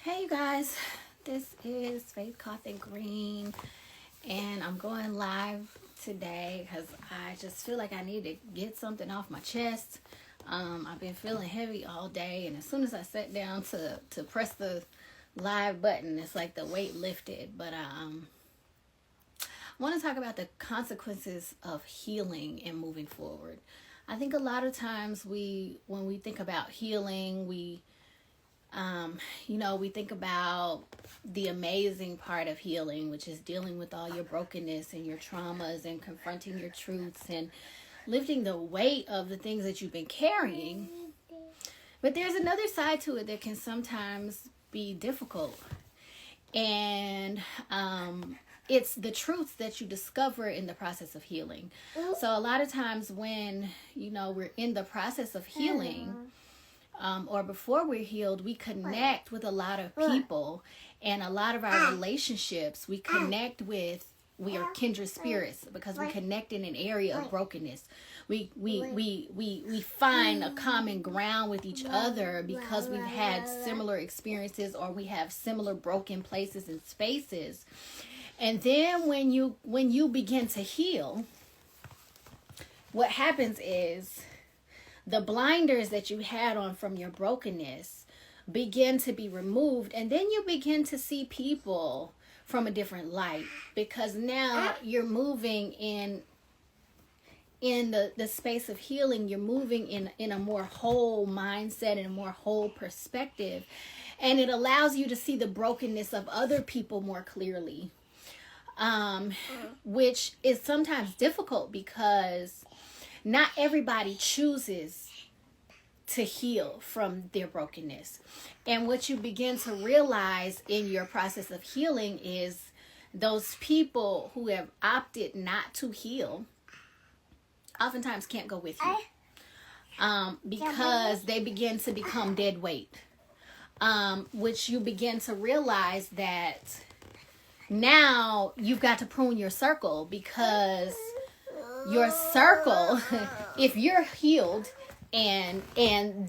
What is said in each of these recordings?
Hey you guys, this is Faith Cawthon-Green, and I'm going live today because I just feel like I need to get something off my chest. I've been feeling heavy all day, and as soon as I sat down to press the live button, it's like the weight lifted. But I want to talk about the consequences of healing and moving forward. I think a lot of times when we think about healing, we think about the amazing part of healing, which is dealing with all your brokenness and your traumas and confronting your truths and lifting the weight of the things that you've been carrying. But there's another side to it that can sometimes be difficult. And it's the truths that you discover in the process of healing. So a lot of times when, we're in the process of healing, or before we're healed, we connect with a lot of people, and a lot of our relationships we are kindred spirits because we connect in an area of brokenness. We find a common ground with each other because we've had similar experiences, or we have similar broken places and spaces. And then when you begin to heal, what happens is the blinders that you had on from your brokenness begin to be removed, and then you begin to see people from a different light, because now you're moving in the space of healing. You're moving in a more whole mindset and a more whole perspective, and it allows you to see the brokenness of other people more clearly, which is sometimes difficult because not everybody chooses to heal from their brokenness. And what you begin to realize in your process of healing is those people who have opted not to heal oftentimes can't go with you, because they begin to become dead weight, which you begin to realize that now you've got to prune your circle, because your circle, if you're healed and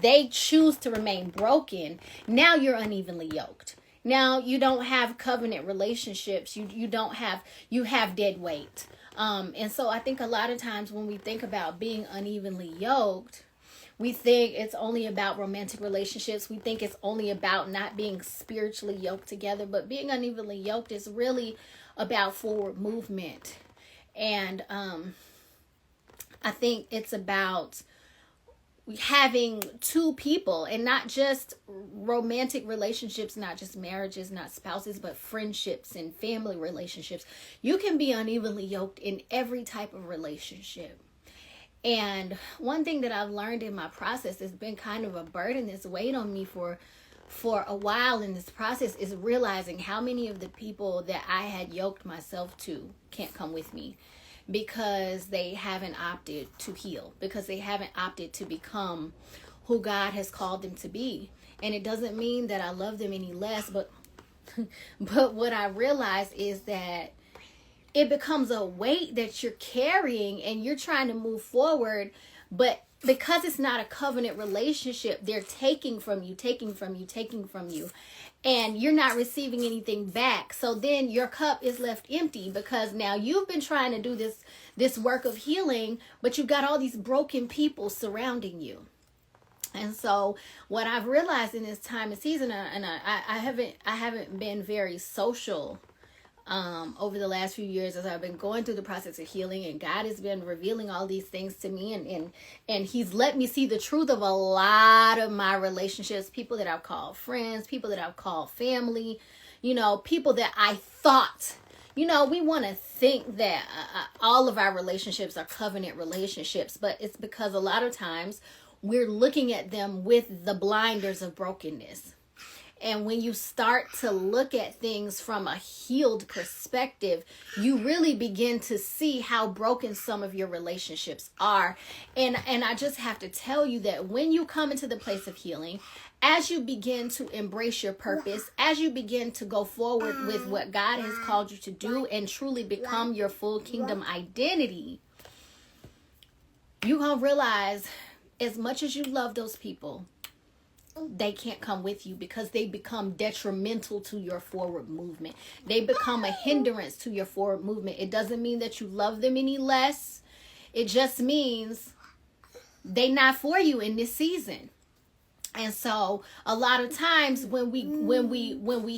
they choose to remain broken, now you're unevenly yoked. Now you don't have covenant relationships. You have dead weight. And so I think a lot of times when we think about being unevenly yoked, we think it's only about romantic relationships. We think it's only about not being spiritually yoked together. But being unevenly yoked is really about forward movement. And I think it's about having two people, and not just romantic relationships, not just marriages, not spouses, but friendships and family relationships. You can be unevenly yoked in every type of relationship. And one thing that I've learned in my process has been kind of a burden that's weighed on me for a while in this process, is realizing how many of the people that I had yoked myself to can't come with me, because they haven't opted to heal, because they haven't opted to become who God has called them to be. And it doesn't mean that I love them any less, but what I realize is that it becomes a weight that you're carrying, and you're trying to move forward, but because it's not a covenant relationship, they're taking from you, and you're not receiving anything back. So then your cup is left empty, because now you've been trying to do this work of healing, but you've got all these broken people surrounding you. And so what I've realized in this time and season, and I haven't been very social over the last few years as I've been going through the process of healing, and God has been revealing all these things to me, and he's let me see the truth of a lot of my relationships, people that I've called friends, people that I've called family, people that I thought, we want to think that all of our relationships are covenant relationships, but it's because a lot of times we're looking at them with the blinders of brokenness. And when you start to look at things from a healed perspective, you really begin to see how broken some of your relationships are. And I just have to tell you that when you come into the place of healing, as you begin to embrace your purpose, as you begin to go forward with what God has called you to do and truly become your full kingdom identity, you're going to realize, as much as you love those people, they can't come with you because they become detrimental to your forward movement. They become a hindrance to your forward movement. It doesn't mean that you love them any less. It just means they not for you in this season. And so a lot of times when we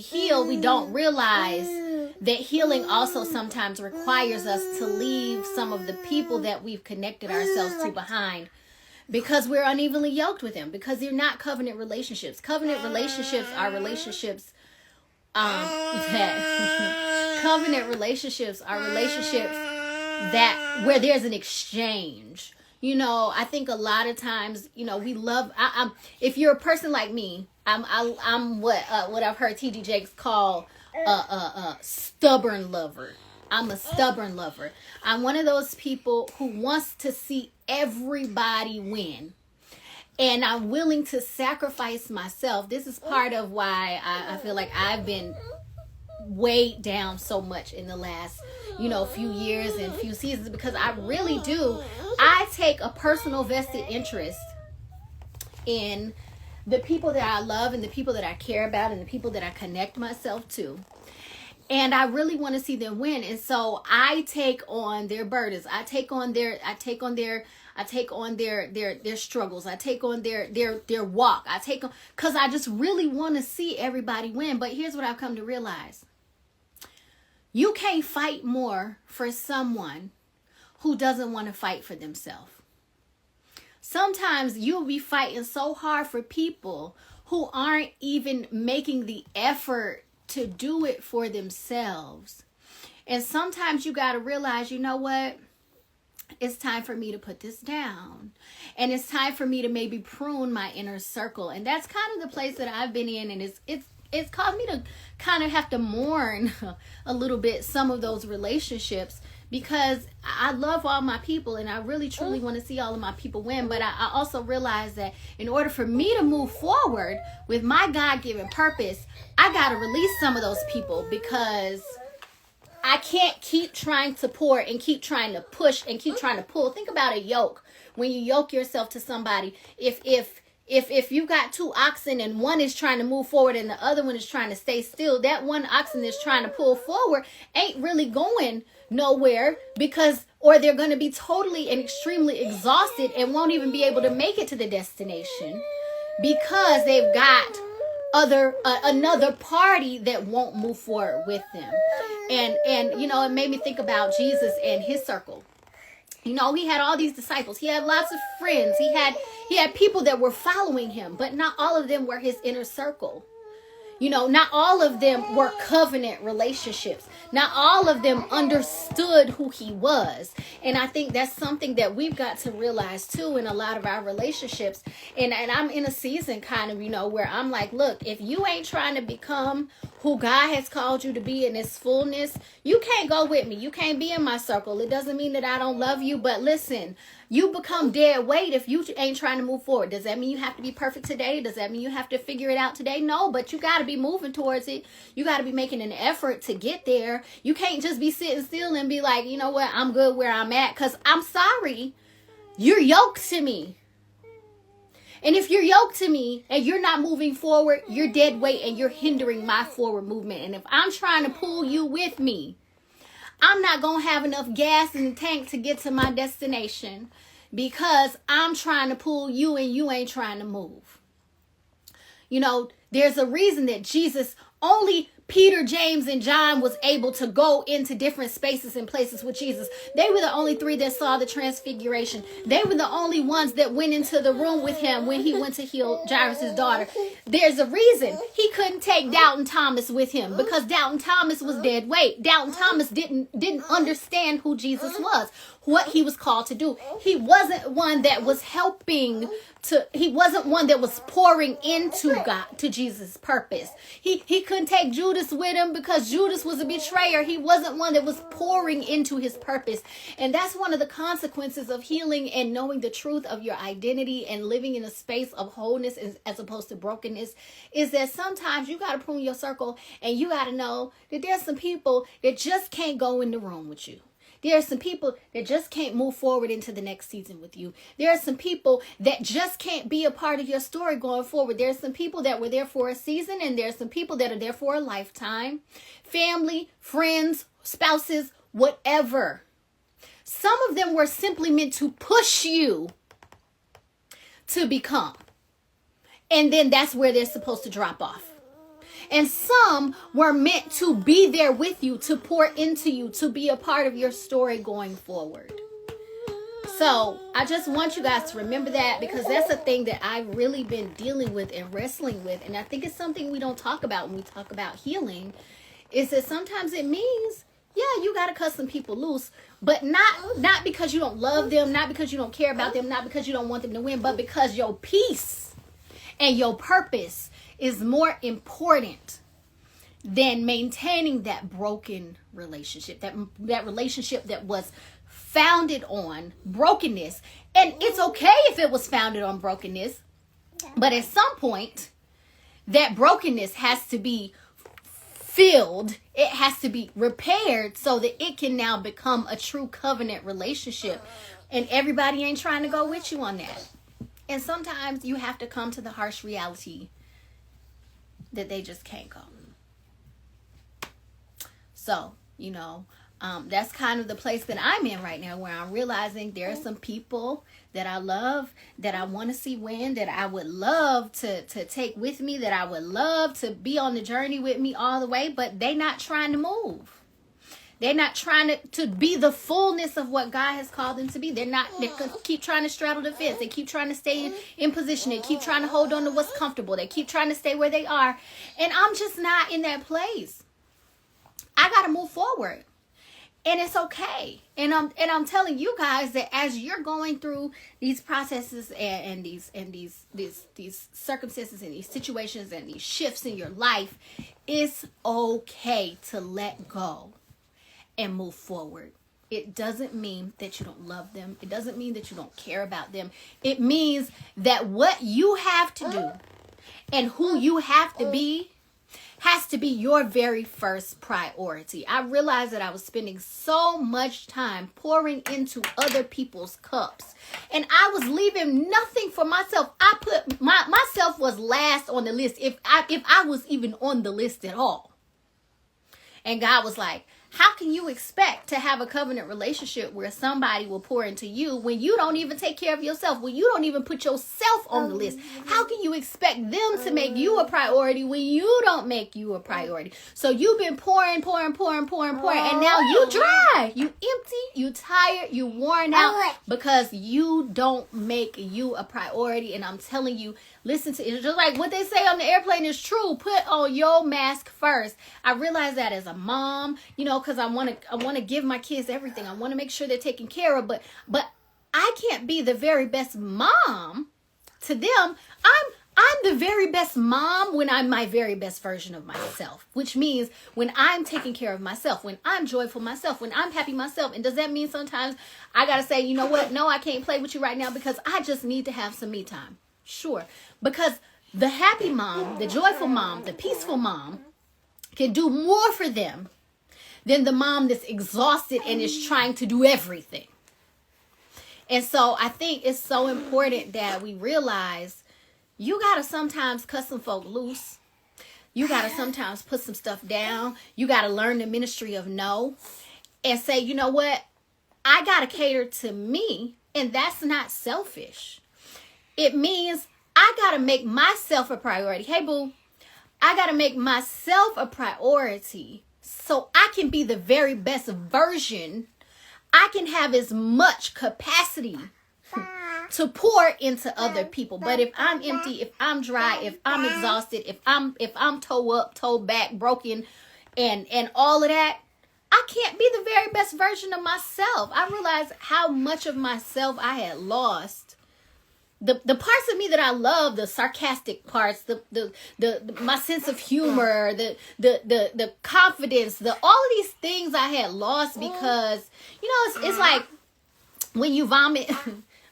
heal, we don't realize that healing also sometimes requires us to leave some of the people that we've connected ourselves to behind, because we're unevenly yoked with them, because they're not covenant relationships. Covenant relationships are relationships covenant relationships are relationships that where there's an exchange. You know, I think a lot of times, you know, we love. If you're a person like me, I'm what I've heard T.D. Jakes call a stubborn lover. I'm a stubborn lover. I'm one of those people who wants to see everybody win, and I'm willing to sacrifice myself. This is part of why I feel like I've been weighed down so much in the last, few years and few seasons, because I really do. I take a personal vested interest in the people that I love and the people that I care about and the people that I connect myself to. And I really want to see them win. And so I take on their burdens. I take on their struggles. I take on their walk. Because I just really want to see everybody win. But here's what I've come to realize. You can't fight more for someone who doesn't want to fight for themselves. Sometimes you'll be fighting so hard for people who aren't even making the effort to do it for themselves. And sometimes you got to realize, you know what? It's time for me to put this down. And it's time for me to maybe prune my inner circle. And that's kind of the place that I've been in. And it's caused me to kind of have to mourn a little bit some of those relationships, because I love all my people and I really truly want to see all of my people win. But I also realize that in order for me to move forward with my God-given purpose, I got to release some of those people, because I can't keep trying to pour and keep trying to push and keep trying to pull. Think about a yoke. When you yoke yourself to somebody, if you got two oxen and one is trying to move forward and the other one is trying to stay still, that one oxen that's trying to pull forward ain't really going nowhere, or they're going to be totally and extremely exhausted and won't even be able to make it to the destination, because they've got another party that won't move forward with them. And it made me think about Jesus and his circle. He had all these disciples. He had lots of friends. He had people that were following him, but not all of them were his inner circle. Not all of them were covenant relationships. Not all of them understood who he was. And I think that's something that we've got to realize too in a lot of our relationships. And I'm in a season kind of, where I'm like, look, if you ain't trying to become who God has called you to be in his fullness, you can't go with me. You can't be in my circle. It doesn't mean that I don't love you, but listen, you become dead weight if you ain't trying to move forward. Does that mean you have to be perfect today? Does that mean you have to figure it out today? No, but you got to be moving towards it. You got to be making an effort to get there. You can't just be sitting still and be like, you know what, I'm good where I'm at, because I'm sorry, you're yoked to me. And if you're yoked to me and you're not moving forward, you're dead weight and you're hindering my forward movement. And if I'm trying to pull you with me, I'm not going to have enough gas in the tank to get to my destination, because I'm trying to pull you and you ain't trying to move. There's a reason that Jesus, only Peter, James, and John was able to go into different spaces and places with Jesus. They were the only three that saw the transfiguration. They were the only ones that went into the room with him when he went to heal Jairus' daughter. There's a reason he couldn't take Doubting Thomas with him, because Doubting Thomas was dead weight. Doubting Thomas didn't understand who Jesus was, what he was called to do. He wasn't one that was he wasn't one that was pouring into God, to Jesus' purpose. He couldn't take Judas with him because Judas was a betrayer. He wasn't one that was pouring into his purpose. And that's one of the consequences of healing and knowing the truth of your identity and living in a space of wholeness as opposed to brokenness, is that sometimes you got to prune your circle, and you got to know that there's some people that just can't go in the room with you. There are some people that just can't move forward into the next season with you. There are some people that just can't be a part of your story going forward. There are some people that were there for a season, and there are some people that are there for a lifetime. Family, friends, spouses, whatever. Some of them were simply meant to push you to become. And then that's where they're supposed to drop off. And some were meant to be there with you, to pour into you, to be a part of your story going forward. So I just want you guys to remember that, because that's a thing that I've really been dealing with and wrestling with. And I think it's something we don't talk about when we talk about healing, is that sometimes it means, yeah, you got to cut some people loose, but not because you don't love them, not because you don't care about them, not because you don't want them to win, but because your peace and your purpose is more important than maintaining that broken relationship, that relationship that was founded on brokenness. And it's okay if it was founded on brokenness, but at some point, that brokenness has to be filled. It has to be repaired so that it can now become a true covenant relationship. And everybody ain't trying to go with you on that. And sometimes you have to come to the harsh reality that they just can't go. So, that's kind of the place that I'm in right now, where I'm realizing there are some people that I love, that I want to see win, that I would love to take with me, that I would love to be on the journey with me all the way, but they not trying to move. They're not trying to be the fullness of what God has called them to be. They keep trying to straddle the fence. They keep trying to stay in position. They keep trying to hold on to what's comfortable. They keep trying to stay where they are. And I'm just not in that place. I got to move forward. And it's okay. And I'm telling you guys that as you're going through these processes and these circumstances and these situations and these shifts in your life, it's okay to let go and move forward. It doesn't mean that you don't love them. It doesn't mean that you don't care about them. It means that what you have to do and who you have to be has to be your very first priority. I realized that I was spending so much time pouring into other people's cups, and I was leaving nothing for myself. I put myself was last on the list, if I was even on the list at all. And God was like, how can you expect to have a covenant relationship where somebody will pour into you when you don't even take care of yourself, when you don't even put yourself on the list? How can you expect them to make you a priority when you don't make you a priority? So you've been pouring, and now you dry, you empty, you tired, you worn out because you don't make you a priority. And I'm telling you, listen to it. Just like what they say on the airplane is true. Put on your mask first. I realize that as a mom, because I want to give my kids everything. I want to make sure they're taken care of. But I can't be the very best mom to them. I'm the very best mom when I'm my very best version of myself, which means when I'm taking care of myself, when I'm joyful myself, when I'm happy myself. And does that mean sometimes I got to say, you know what? No, I can't play with you right now because I just need to have some me time. Sure. Because the happy mom, the joyful mom, the peaceful mom can do more for them than the mom that's exhausted and is trying to do everything. And so I think it's so important that we realize you got to sometimes cut some folk loose. You got to sometimes put some stuff down. You got to learn the ministry of no and say, you know what? I got to cater to me, and that's not selfish. It means I got to make myself a priority. Hey, boo, I got to make myself a priority so I can be the very best version. I can have as much capacity to pour into other people. But if I'm empty, if I'm dry, if I'm exhausted, if I'm toe up, toe back, broken, and all of that, I can't be the very best version of myself. I realized how much of myself I had lost. The parts of me that I love, the sarcastic parts, the my sense of humor, the confidence, all of these things I had lost because, it's like when you vomit.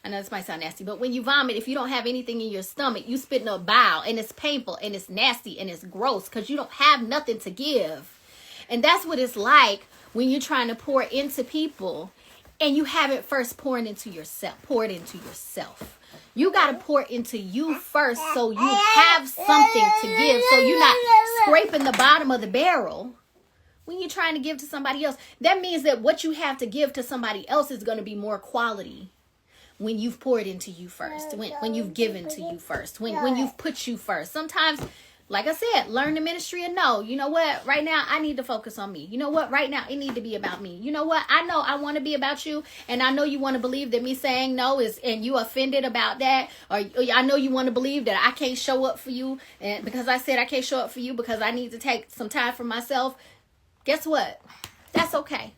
I know this might sound nasty, but when you vomit, if you don't have anything in your stomach, you spit in a bowel, and it's painful, and it's nasty, and it's gross because you don't have nothing to give. And that's what it's like when you're trying to pour into people and you haven't first poured into yourself. You got to pour into you first so you have something to give. So you're not scraping the bottom of the barrel when you're trying to give to somebody else. That means that what you have to give to somebody else is going to be more quality when you've poured into you first, when you've given to you first, when you've put you first. Sometimes, like I said, learn the ministry of no. You know what? Right now, I need to focus on me. You know what? Right now, it need to be about me. You know what? I know I want to be about you, and I know you want to believe that me saying no is, and you offended about that, or I know you want to believe that I can't show up for you, and because I said I can't show up for you because I need to take some time for myself. Guess what? That's okay.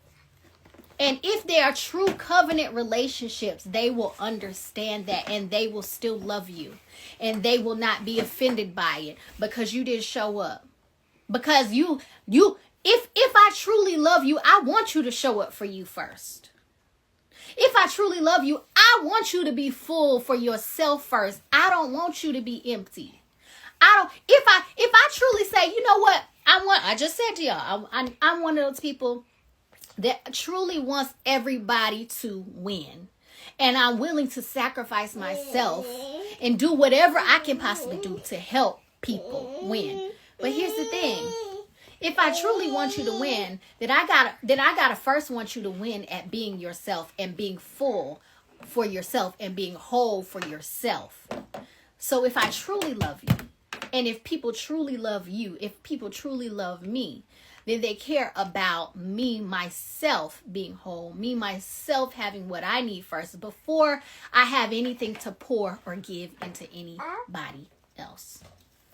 And if they are true covenant relationships, they will understand that, and they will still love you, and they will not be offended by it because you didn't show up. Because if I truly love you, I want you to show up for you first. If I truly love you, I want you to be full for yourself first. I don't want you to be empty. If I truly say, you know what, I just said to y'all, I'm one of those people that truly wants everybody to win. And I'm willing to sacrifice myself and do whatever I can possibly do to help people win. But here's the thing. If I truly want you to win, then I gotta first want you to win at being yourself and being full for yourself and being whole for yourself. So if I truly love you, and if people truly love you, if people truly love me, then they care about me, myself being whole, me, myself having what I need first before I have anything to pour or give into anybody else.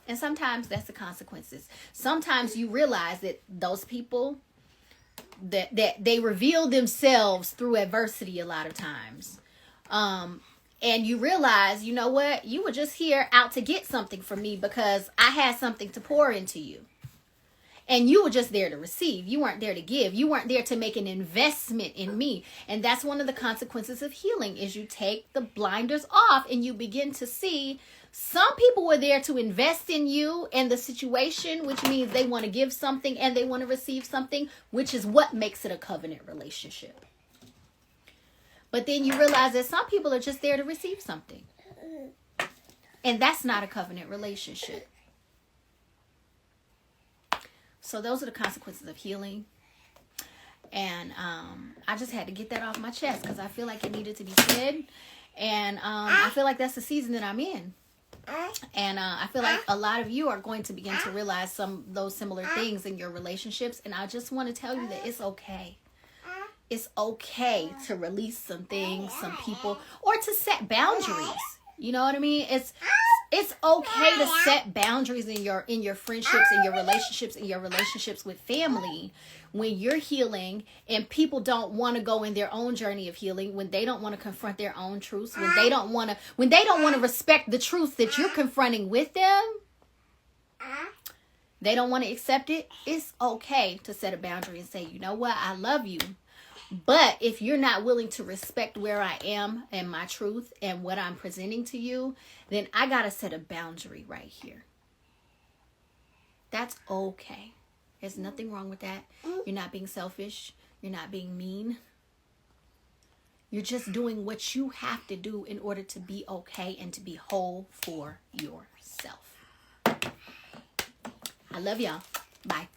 And sometimes that's the consequences. Sometimes you realize that those people, that they reveal themselves through adversity a lot of times. And you realize, you know what? You were just here out to get something from me because I had something to pour into you. And you were just there to receive. You weren't there to give. You weren't there to make an investment in me. And that's one of the consequences of healing, is you take the blinders off and you begin to see some people were there to invest in you and the situation, which means they want to give something and they want to receive something, which is what makes it a covenant relationship. But then you realize that some people are just there to receive something. And that's not a covenant relationship. So those are the consequences of healing. And I just had to get that off my chest because I feel like it needed to be said. And I feel like that's the season that I'm in. And I feel like a lot of you are going to begin to realize some of those similar things in your relationships. And I just want to tell you that it's okay. It's okay to release some things, some people, or to set boundaries. You know what I mean? It's okay to set boundaries in your friendships, in your relationships with family, when you're healing and people don't want to go in their own journey of healing, when they don't want to confront their own truths, when they don't want to respect the truth that you're confronting with them. They don't want to accept it. It's okay to set a boundary and say, you know what? I love you. But if you're not willing to respect where I am and my truth and what I'm presenting to you, then I got to set a boundary right here. That's okay. There's nothing wrong with that. You're not being selfish. You're not being mean. You're just doing what you have to do in order to be okay and to be whole for yourself. I love y'all. Bye.